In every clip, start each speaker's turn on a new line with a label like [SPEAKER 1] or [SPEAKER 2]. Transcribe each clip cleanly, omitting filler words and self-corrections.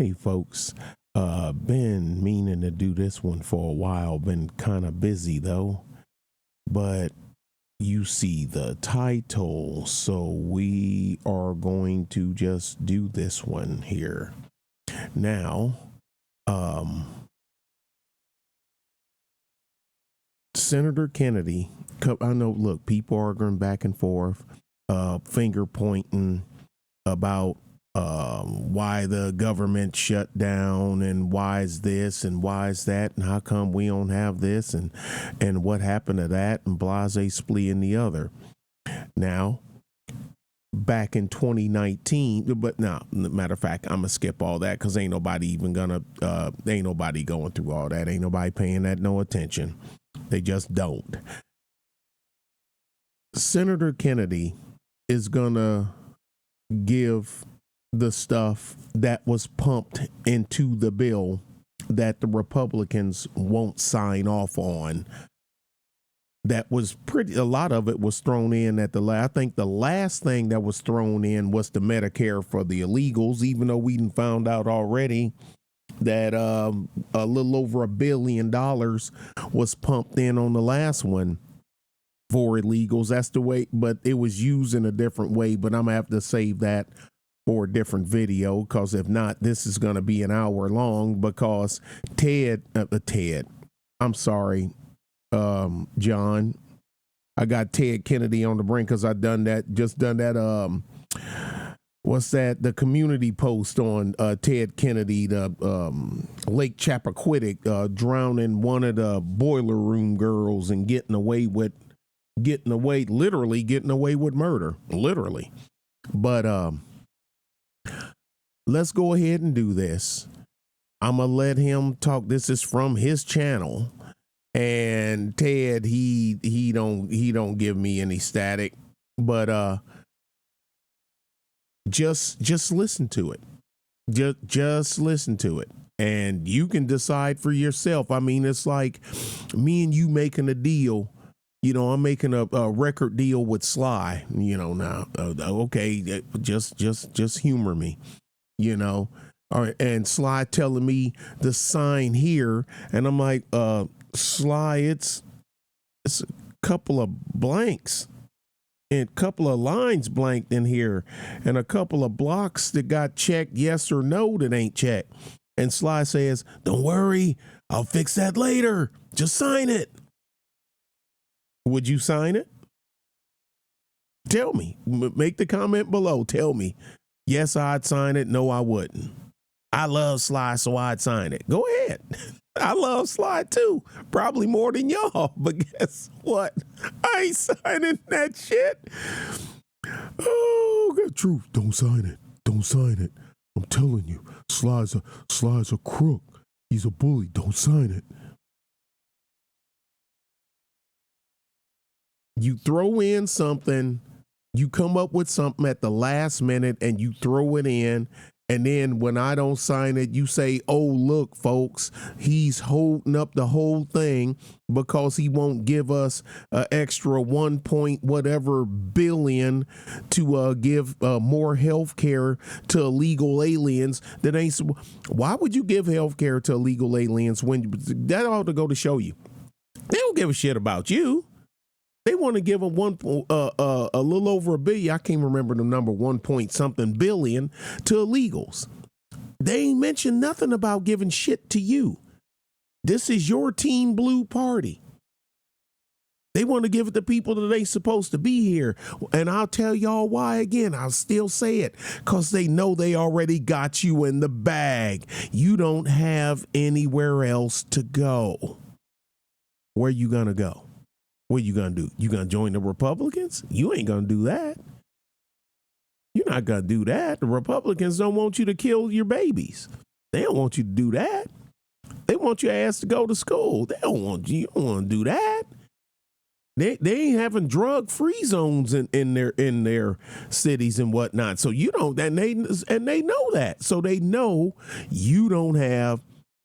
[SPEAKER 1] Hey folks, been meaning to do this one for a while, been kind of busy though, but you see the title, so we are going to just do this one here. Now, Senator Kennedy, I know, look, people are going back and forth, finger pointing about why the government shut down and why is this and why is that and how come we don't have this and what happened to that and blase splee and the other. Now, back in 2019, but no, matter of fact, I'm gonna skip all that because ain't nobody even gonna ain't nobody going through all that. Ain't nobody paying that no attention. They just don't. Senator Kennedy is gonna give the stuff that was pumped into the bill that the Republicans won't sign off on. That was a lot of it was thrown in at I think the last thing that was thrown in was the Medicare for the illegals, even though we found out already that a little over $1 billion was pumped in on the last one for illegals. That's the way, but it was used in a different way, but I'm gonna have to save that for a different video, because if not, this is going to be an hour long, because I'm sorry, John, I got Ted Kennedy on the brink because I just done that, what's that, the community post on Ted Kennedy, the Lake Chappaquiddick, drowning one of the boiler room girls and literally getting away with murder, literally. But let's go ahead and do this. I'm gonna let him talk. This is from his channel, and Ted, he don't give me any static, but just listen to it. Just listen to it, and you can decide for yourself. I mean, it's like me and you making a deal. You know, I'm making a record deal with Sly. You know, now okay, just humor me. You know, all right, and Sly telling me the sign here, and I'm like, Sly, it's a couple of blanks and a couple of lines blanked in here, and a couple of blocks that got checked yes or no that ain't checked. And Sly says, "Don't worry, I'll fix that later. Just sign it." Would you sign it? Tell me. Make the comment below. Tell me. Yes, I'd sign it. No, I wouldn't. I love Sly, so I'd sign it. Go ahead. I love Sly too. Probably more than y'all. But guess what? I ain't signing that shit. Oh, good truth. Don't sign it. Don't sign it. I'm telling you, Sly's a crook. He's a bully. Don't sign it. You throw in something. You come up with something at the last minute and you throw it in. And then when I don't sign it, you say, "Oh, look, folks, he's holding up the whole thing because he won't give us an extra 1 point whatever billion to give more health care to illegal aliens that ain't." Why would you give health care to illegal aliens when that ought to go to show you? They don't give a shit about you. They want to give a little over $1 billion. I can't remember the number, 1 point something billion to illegals. They ain't mentioned nothing about giving shit to you. This is your Team Blue party. They want to give it to people that ain't supposed to be here. And I'll tell y'all why again. I'll still say it, because they know they already got you in the bag. You don't have anywhere else to go. Where you gonna go? What you gonna do? You gonna join the Republicans? You ain't gonna do that. You're not gonna do that. The Republicans don't want you to kill your babies. They don't want you to do that. They want your ass to go to school. They don't want you. You don't want to do that. They ain't having drug-free zones in their cities and whatnot. So you don't, and they know that. So they know you don't have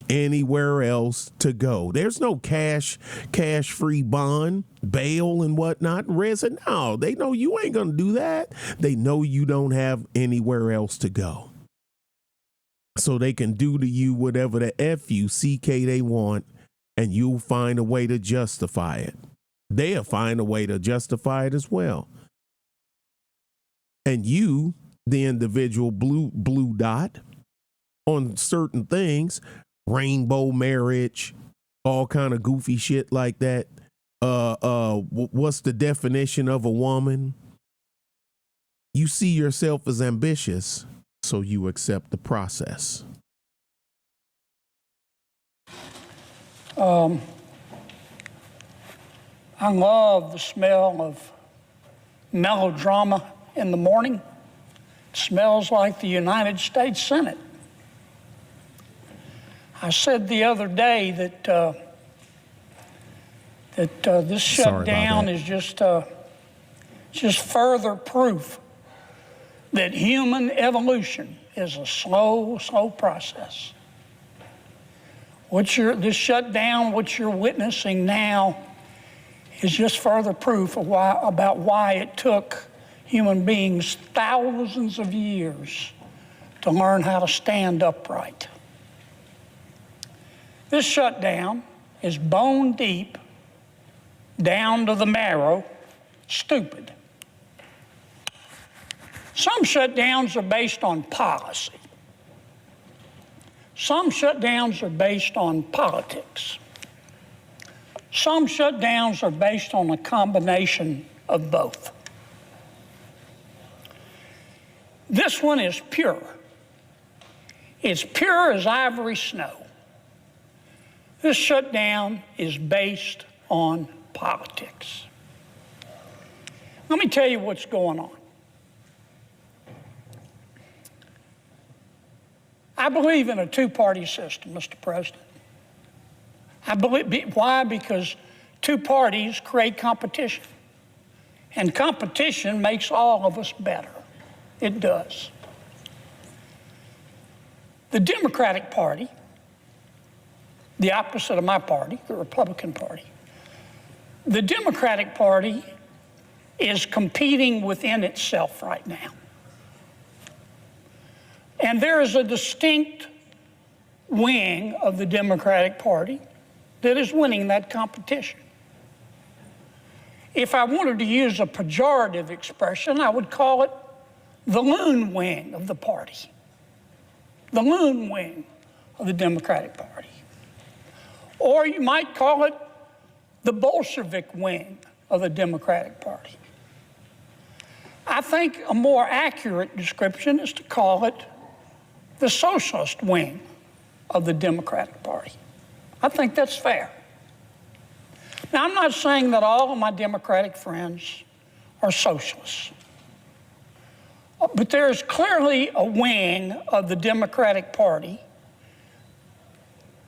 [SPEAKER 1] anywhere else to go. There's no cash-free bond, bail and whatnot. Resin, no, they know you ain't gonna do that. They know you don't have anywhere else to go. so they can do to you whatever the F-U-C-K they want, and you'll find a way to justify it. They'll find a way to justify it as well. And you, the individual blue dot, on certain things, rainbow marriage, all kind of goofy shit like that. What's the definition of a woman? You see yourself as ambitious, so you accept the process.
[SPEAKER 2] I love the smell of melodrama in the morning. It smells like the United States Senate. I said the other day that this shutdown is just further proof that human evolution is a slow process. This shutdown, what you're witnessing now, is just further proof of why it took human beings thousands of years to learn how to stand upright. This shutdown is bone deep, down to the marrow, stupid. Some shutdowns are based on policy. Some shutdowns are based on politics. Some shutdowns are based on a combination of both. This one is pure. It's pure as ivory snow. This shutdown is based on politics. Let me tell you what's going on. I believe in a two-party system, Mr. President. Why? Because two parties create competition. And competition makes all of us better. It does. The Democratic Party, the opposite of my party, the Republican Party, the Democratic Party is competing within itself right now. And there is a distinct wing of the Democratic Party that is winning that competition. If I wanted to use a pejorative expression, I would call it the loon wing of the party. The loon wing of the Democratic Party. Or you might call it the Bolshevik wing of the Democratic Party. I think a more accurate description is to call it the socialist wing of the Democratic Party. I think that's fair. Now, I'm not saying that all of my Democratic friends are socialists, but there is clearly a wing of the Democratic Party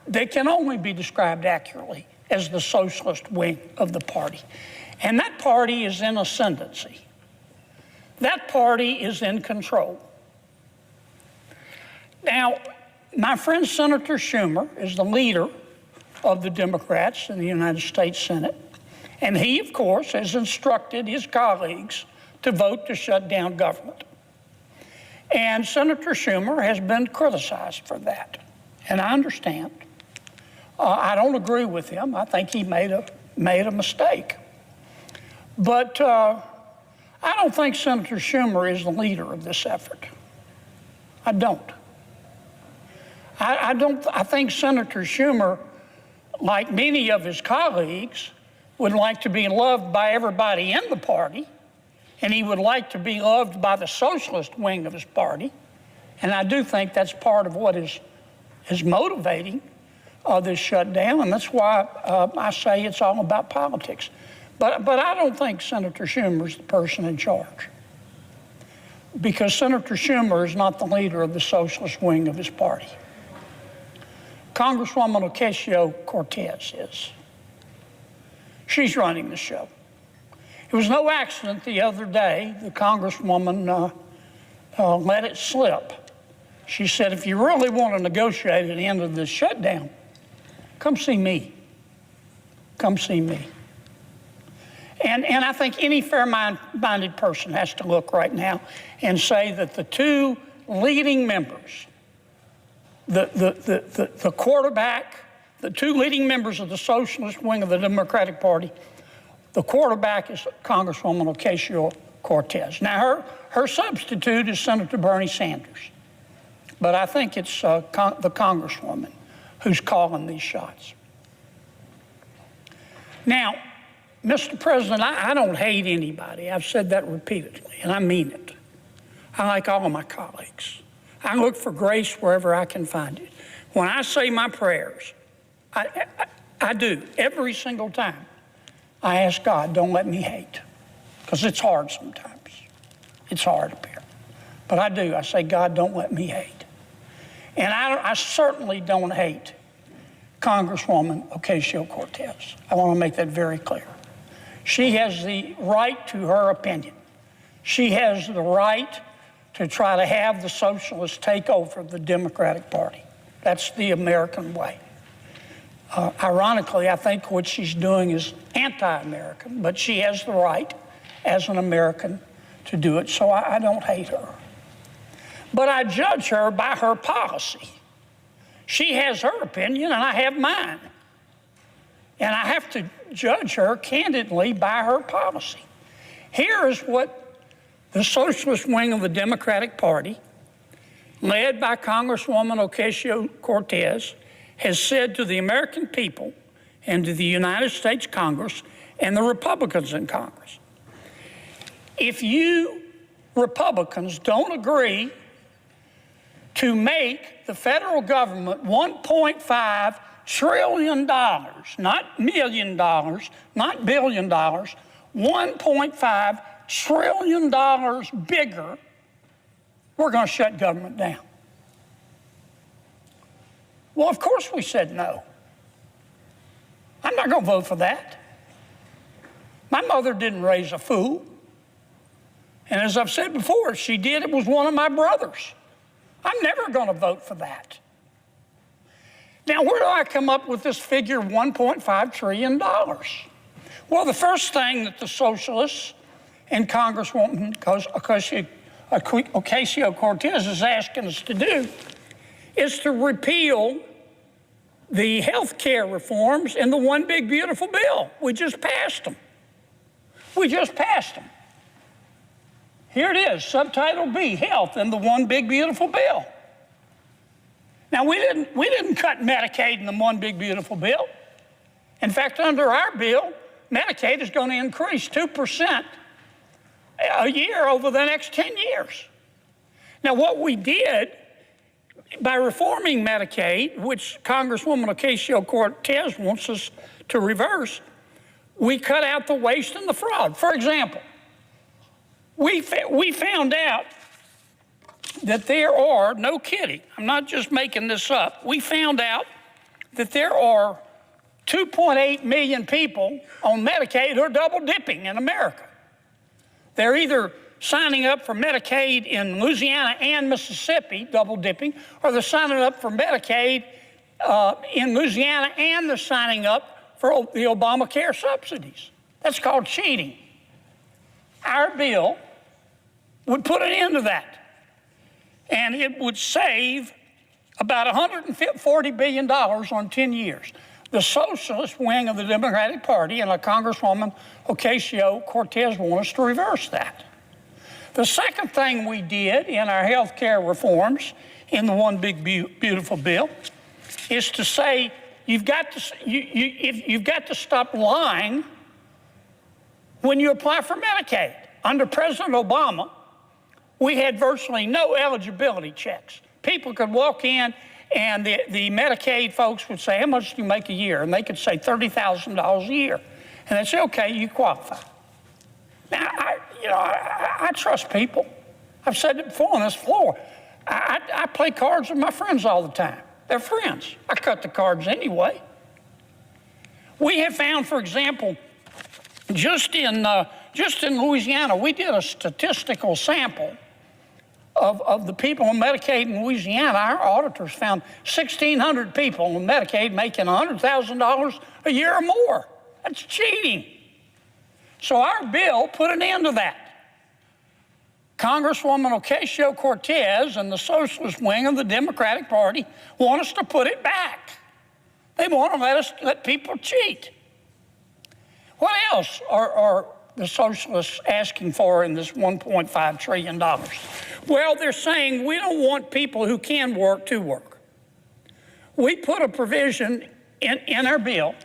[SPEAKER 2] that can only be described accurately as the socialist wing of the party. And that party is in ascendancy. That party is in control. Now, my friend Senator Schumer is the leader of the Democrats in the United States Senate, and he, of course, has instructed his colleagues to vote to shut down government. And Senator Schumer has been criticized for that, and I understand. I don't agree with him. I think he made a mistake. But I don't think Senator Schumer is the leader of this effort. I don't. I think Senator Schumer, like many of his colleagues, would like to be loved by everybody in the party, and he would like to be loved by the socialist wing of his party. And I do think that's part of what is motivating this shutdown, and that's why I say it's all about politics. But I don't think Senator Schumer is the person in charge, because Senator Schumer is not the leader of the socialist wing of his party. Congresswoman Ocasio-Cortez is. She's running the show. It was no accident the other day the Congresswoman let it slip. She said, if you really want to negotiate an end of this shutdown, come see me. Come see me. And I think any fair-minded person has to look right now and say that the two leading members the quarterback, the two leading members of the socialist wing of the Democratic Party, the quarterback is Congresswoman Ocasio-Cortez. Now, her substitute is Senator Bernie Sanders. But I think it's the Congresswoman who's calling these shots. Now, Mr. President, I don't hate anybody. I've said that repeatedly, and I mean it. I like all of my colleagues. I look for grace wherever I can find it. When I say my prayers, I do every single time. I ask God, don't let me hate, because it's hard sometimes. It's hard up here. But I do. I say, God, don't let me hate. And I certainly don't hate Congresswoman Ocasio-Cortez. I want to make that very clear. She has the right to her opinion. She has the right to try to have the socialists take over the Democratic Party. That's the American way. Ironically, I think what she's doing is anti-American, but she has the right as an American to do it, so I don't hate her. But I judge her by her policy. She has her opinion, and I have mine. And I have to judge her candidly by her policy. Here is what the socialist wing of the Democratic Party, led by Congresswoman Ocasio-Cortez, has said to the American people and to the United States Congress and the Republicans in Congress. If you Republicans don't agree to make the federal government $1.5 trillion, not $1 million, not $1 billion, $1.5 trillion bigger, we're going to shut government down. Well, of course we said no. I'm not going to vote for that. My mother didn't raise a fool. And as I've said before, if she did, it was one of my brothers. I'm never going to vote for that. Now, where do I come up with this figure, $1.5 trillion? Well, the first thing that the socialists and Congresswoman Ocasio-Cortez is asking us to do is to repeal the health care reforms in the One Big Beautiful Bill. We just passed them. We just passed them. Here it is, Subtitle B, Health in the One Big Beautiful Bill. Now, we didn't cut Medicaid in the One Big Beautiful Bill. In fact, under our bill, Medicaid is going to increase 2% a year over the next 10 years. Now, what we did by reforming Medicaid, which Congresswoman Ocasio-Cortez wants us to reverse, we cut out the waste and the fraud. For example, we found out that there are, no kidding, I'm not just making this up, we found out that there are 2.8 million people on Medicaid who are double dipping in America. They're either signing up for Medicaid in Louisiana and Mississippi, double dipping, or they're signing up for Medicaid in Louisiana and they're signing up for the Obamacare subsidies. That's called cheating. Our bill would put an end to that. And it would save about $140 billion on 10 years. The socialist wing of the Democratic Party and Congresswoman Ocasio-Cortez want us to reverse that. The second thing we did in our health care reforms in the One Big Beautiful Bill is to say you've got to stop lying when you apply for Medicaid. Under President Obama, we had virtually no eligibility checks. People could walk in and the Medicaid folks would say, how much do you make a year? And they could say $30,000 a year. And they'd say, okay, you qualify. Now, I trust people. I've said it before on this floor. I play cards with my friends all the time. They're friends. I cut the cards anyway. We have found, for example, just in Louisiana, we did a statistical sample of the people on Medicaid in Louisiana. Our auditors found 1,600 people on Medicaid making $100,000 a year or more. That's cheating. So our bill put an end to that. Congresswoman Ocasio-Cortez and the socialist wing of the Democratic Party want us to put it back. They want to let people cheat. What else are the socialists asking for in this $1.5 trillion? Well, they're saying we don't want people who can work to work. We put a provision in our bill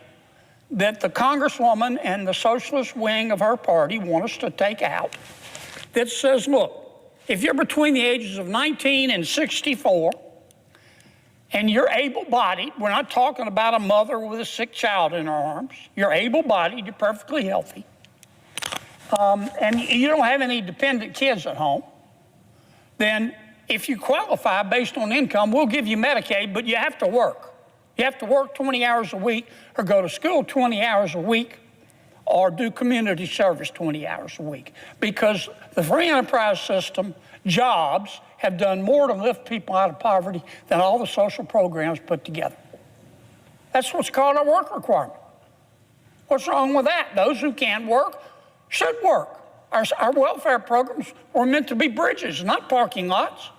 [SPEAKER 2] that the Congresswoman and the socialist wing of her party want us to take out that says, look, if you're between the ages of 19 and 64 and you're able-bodied, we're not talking about a mother with a sick child in her arms, you're able-bodied, you're perfectly healthy, and you don't have any dependent kids at home, then if you qualify based on income, we'll give you Medicaid, but you have to work. You have to work 20 hours a week or go to school 20 hours a week or do community service 20 hours a week, because the free enterprise system, jobs, have done more to lift people out of poverty than all the social programs put together. That's what's called a work requirement. What's wrong with that? Those who can't work should work. Our welfare programs were meant to be bridges, not parking lots.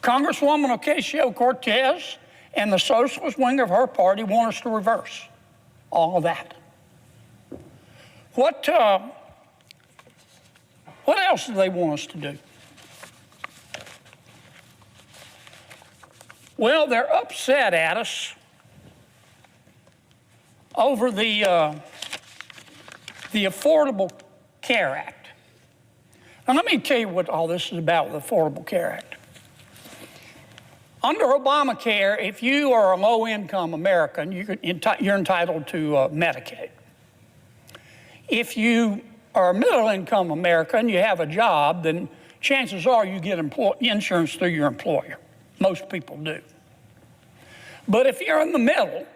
[SPEAKER 2] Congresswoman Ocasio-Cortez and the socialist wing of her party want us to reverse all of that. What else do they want us to do? Well, they're upset at us over the Affordable Care Act. Now, let me tell you what all this is about with the Affordable Care Act. Under Obamacare, if you are a low-income American, you're entitled to Medicaid. If you are a middle-income American, you have a job, then chances are you get insurance through your employer. Most people do. But if you're in the middle,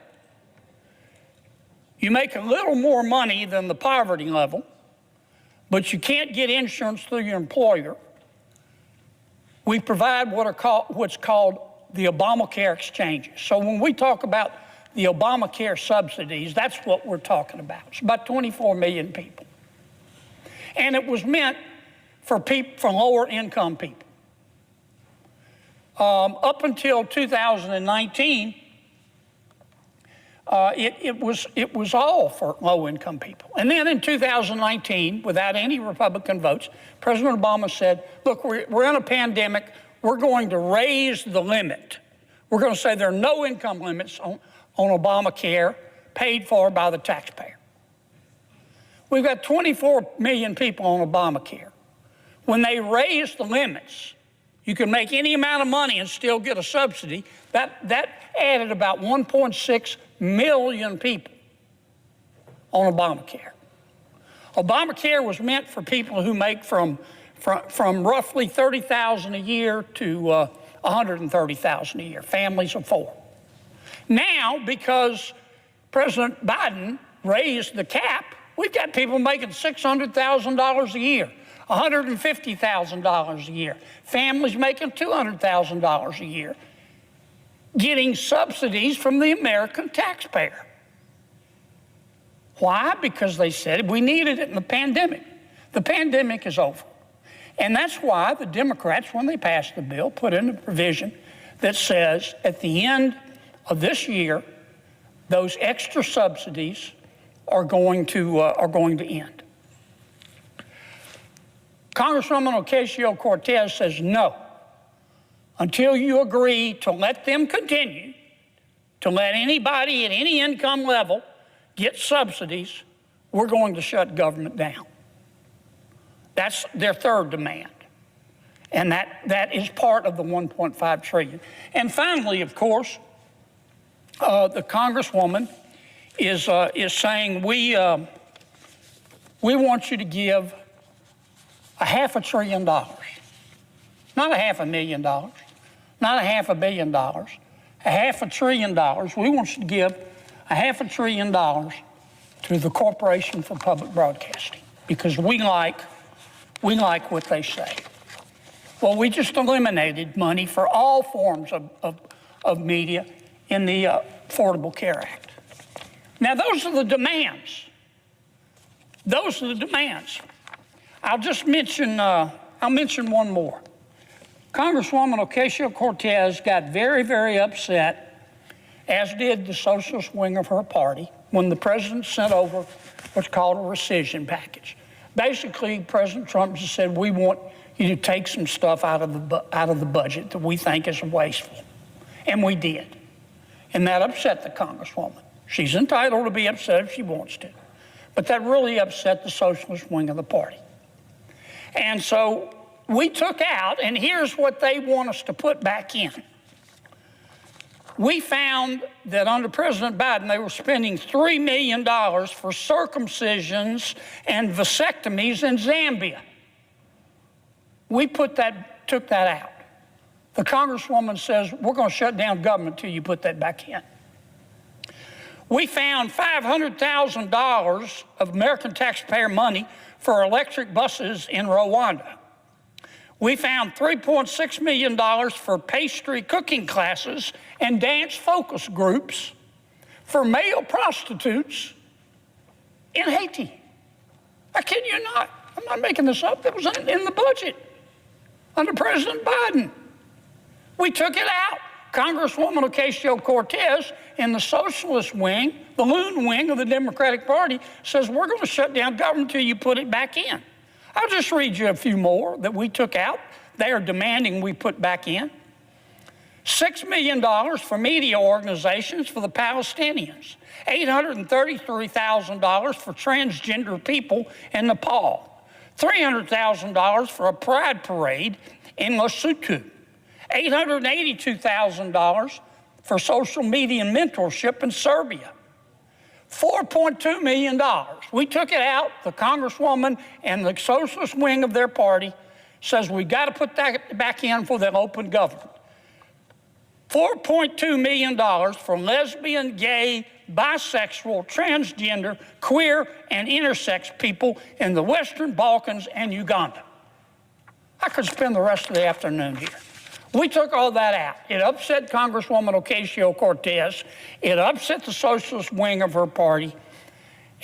[SPEAKER 2] you make a little more money than the poverty level, but you can't get insurance through your employer, we provide what's called the Obamacare exchanges. So when we talk about the Obamacare subsidies, that's what we're talking about. It's about 24 million people. And it was meant for lower income people. Up until 2019, it was all for low-income people. And then in 2019, without any Republican votes, President Obama said, look, we're in a pandemic. We're going to raise the limit. We're going to say there are no income limits on Obamacare paid for by the taxpayer. We've got 24 million people on Obamacare. When they raised the limits, you can make any amount of money and still get a subsidy. That added about 1.6 million people on Obamacare. Obamacare was meant for people who make from roughly $30,000 a year to $130,000 a year, families of four. Now, because President Biden raised the cap, we've got people making $600,000 a year, $150,000 a year, families making $200,000 a year, getting subsidies from the American taxpayer. Why? Because they said we needed it in the pandemic. The pandemic is over. And that's why the Democrats, when they passed the bill, put in a provision that says at the end of this year, those extra subsidies are going to end. Congresswoman Ocasio-Cortez says no. Until you agree to let them continue, to let anybody at any income level get subsidies, we're going to shut government down. That's their third demand. And that is part of the $1.5 trillion. And finally, of course, the Congresswoman is saying we want you to give $500 billion, not $500,000, not $500 million, $500 billion. We want you to give $500 billion to the Corporation for Public Broadcasting because we like what they say. Well, we just eliminated money for all forms of media in the Affordable Care Act. Now, those are the demands. Those are the demands. I'll just mention I'll mention one more. Congresswoman Ocasio-Cortez got very, very upset, as did the socialist wing of her party, when the president sent over what's called a rescission package. Basically, President Trump just said, we want you to take some stuff out of the budget that we think is wasteful. And we did. And that upset the Congresswoman. She's entitled to be upset if she wants to. But that really upset the socialist wing of the party. And so we took out, and here's what they want us to put back in. We found that under President Biden, they were spending $3 million for circumcisions and vasectomies in Zambia. We took that out. The Congresswoman says, we're going to shut down government till you put that back in. We found $500,000 of American taxpayer money for electric buses in Rwanda. We found $3.6 million for pastry cooking classes and dance focus groups for male prostitutes in Haiti. I kid you not. I'm not making this up. It was in the budget under President Biden. We took it out. Congresswoman Ocasio-Cortez in the socialist wing, the loon wing of the Democratic Party, says we're going to shut down government until you put it back in. I'll just read you a few more that we took out. They are demanding we put back in. $6 million for media organizations for the Palestinians. $833,000 for transgender people in Nepal. $300,000 for a pride parade in Lesotho. $882,000 for social media mentorship in Serbia. $4.2 million. We took it out. The Congresswoman and the socialist wing of their party says we got to put that back in for the open government. $4.2 million for lesbian, gay, bisexual, transgender, queer, and intersex people in the Western Balkans and Uganda. I could spend the rest of the afternoon here. We took all that out. It upset Congresswoman Ocasio-Cortez. It upset the socialist wing of her party.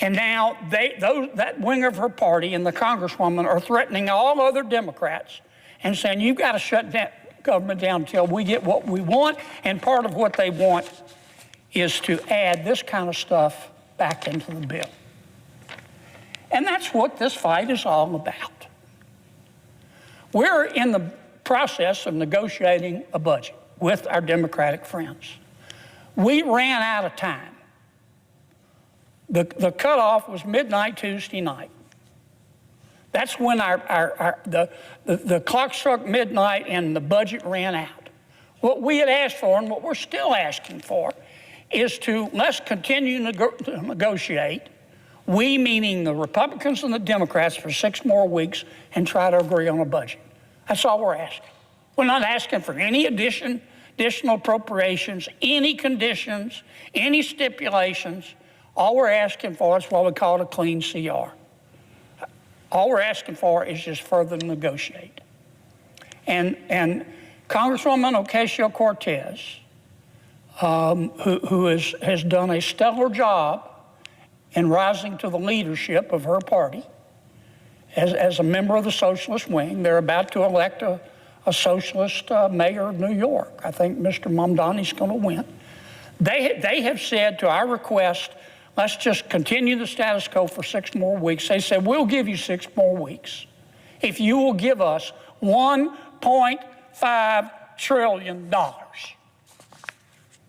[SPEAKER 2] And now that wing of her party and the Congresswoman are threatening all other Democrats and saying, you've got to shut that government down until we get what we want. And part of what they want is to add this kind of stuff back into the bill. And that's what this fight is all about. We're in the process of negotiating a budget with our Democratic friends. We ran out of time. The cutoff was midnight Tuesday night. That's when the clock struck midnight and the budget ran out. What we had asked for and what we're still asking for is to let's continue to negotiate, we meaning the Republicans and the Democrats, for 6 more weeks and try to agree on a budget. That's all we're asking. We're not asking for any additional appropriations, any conditions, any stipulations. All we're asking for is what we call a clean CR. All we're asking for is just further negotiate. And Congresswoman Ocasio-Cortez, who has done a stellar job in rising to the leadership of her party, as a member of the socialist wing. They're about to elect a socialist mayor of New York. I think Mr. Mamdani's going to win. They have said to our request, let's just continue the status quo for 6 more weeks. They said, we'll give you 6 more weeks if you will give us $1.5 trillion.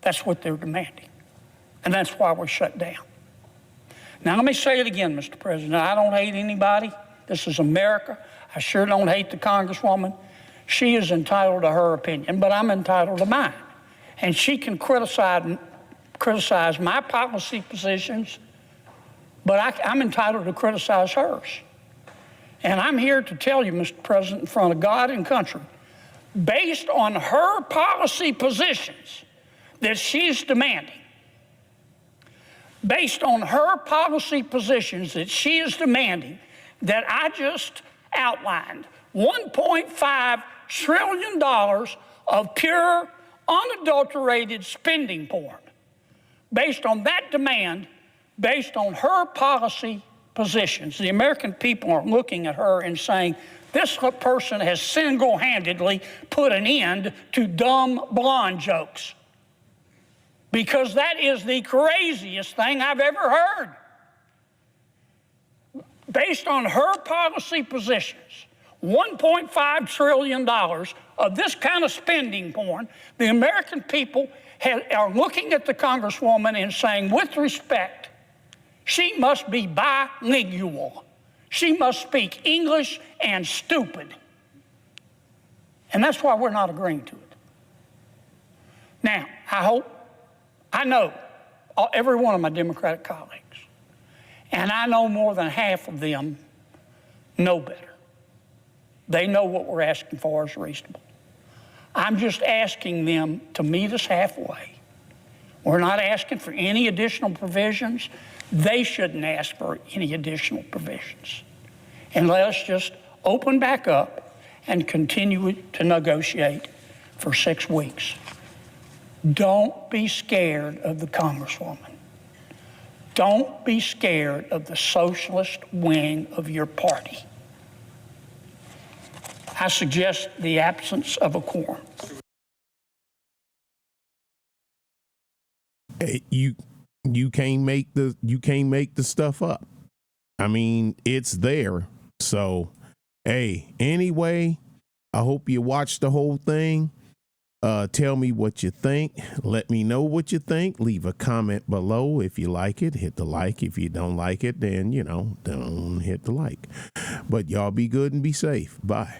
[SPEAKER 2] That's what they're demanding. And that's why we're shut down. Now, let me say it again, Mr. President. I don't hate anybody. This is America. I sure don't hate the Congresswoman. She is entitled to her opinion, but I'm entitled to mine. And she can criticize my policy positions, but I'm entitled to criticize hers. And I'm here to tell you, Mr. President, in front of God and country, based on her policy positions that she's demanding, based on her policy positions that she is demanding, that I just outlined, $1.5 trillion of pure, unadulterated spending porn. Based on that demand, based on her policy positions, the American people are looking at her and saying, This person has single-handedly put an end to dumb blonde jokes, because that is the craziest thing I've ever heard. Based on her policy positions, $1.5 trillion of this kind of spending porn, the American people are looking at the Congresswoman and saying, with respect, she must be bilingual. She must speak English and stupid. And that's why we're not agreeing to it. Now, I know every one of my Democratic colleagues, and I know more than half of them know better. They know what we're asking for is reasonable. I'm just asking them to meet us halfway. We're not asking for any additional provisions. They shouldn't ask for any additional provisions. And let us just open back up and continue to negotiate for 6 weeks. Don't be scared of the Congresswoman. Don't be scared of the socialist wing of your party. I suggest the absence of a quorum.
[SPEAKER 1] You can't make the stuff up. I mean, it's there. So, hey, anyway, I hope you watch the whole thing. Tell me what you think. Let me know what you think. Leave a comment below. If you like it, hit the like. If you don't like it, then, don't hit the like. But y'all be good and be safe. Bye.